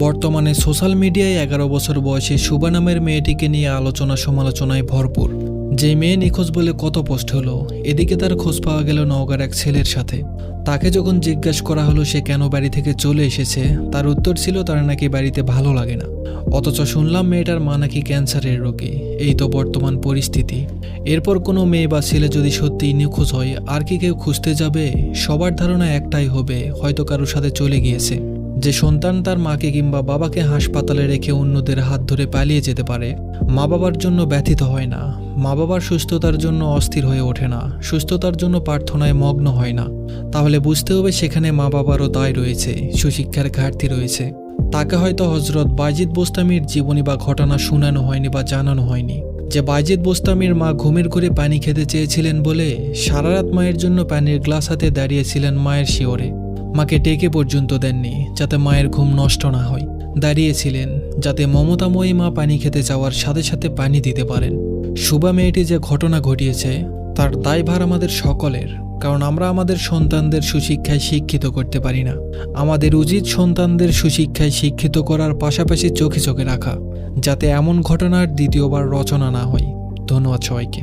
বর্তমানে সোশ্যাল মিডিয়ায় 11 বছর বয়সী শুভা নামের মেয়েটিকে নিয়ে আলোচনা সমালোচনায় ভরপুর। যে মেয়ে নিখোঁজ বলে কত পোস্ট হলো, এদিকে তার খোঁজ পাওয়া গেল নওগাঁর এক ছেলের সাথে। তাকে যখন জিজ্ঞাসা করা হলো সে কেন বাড়ি থেকে চলে এসেছে, তার উত্তর ছিল তার নাকি বাড়িতে ভালো লাগে না। অথচ শুনলাম মেয়েটার মা নাকি ক্যান্সারের রোগী। এই তো বর্তমান পরিস্থিতি। এরপর কোনো মেয়ে বা ছেলে যদি সত্যিই নিখোঁজ হয়, আর কি কেউ খুঁজতে যাবে? সবার ধারণা একটাই হবে, হয়তো কারোর সাথে চলে গিয়েছে। যে সন্তান তার মাকে কিংবা বাবাকে হাসপাতালে রেখে অন্যদের হাত ধরে পালিয়ে যেতে পারে, মা বাবার জন্য ব্যথিত হয় না, মা বাবার সুস্থতার জন্য অস্থির হয়ে ওঠে না, সুস্থতার জন্য প্রার্থনায় মগ্ন হয় না, তাহলে বুঝতে হবে সেখানে মা বাবারও দায় রয়েছে, সুশিক্ষার ঘাটতি রয়েছে। তাকে হয়তো হজরত বাইজিদ বোস্তামির জীবনী বা ঘটনা শোনানো হয়নি বা জানানো হয়নি যে বাইজিদ বোস্তামির মা ঘুমের ঘরে পানি খেতে চেয়েছিলেন বলে সারা রাত মায়ের জন্য পানির গ্লাস হাতে দাঁড়িয়েছিলেন মায়ের শিওরে। মাকে ডেকে পর্যন্ত দেননি যাতে মায়ের ঘুম নষ্ট না হয়। দাঁড়িয়েছিলেন যাতে মমতাময়ী মা পানি খেতে যাওয়ার সাথে সাথে পানি দিতে পারেন। শুভা মেয়েটি যে ঘটনা ঘটিয়েছে তার দায়ভার আমাদের সকলের, কারণ আমরা আমাদের সন্তানদের সুশিক্ষায় শিক্ষিত করতে পারি না। আমাদের উচিত সন্তানদের সুশিক্ষায় শিক্ষিত করার পাশাপাশি চোখে চোখে রাখা, যাতে এমন ঘটনার দ্বিতীয়বার রচনা না হয়। ধন্যবাদ সবাইকে।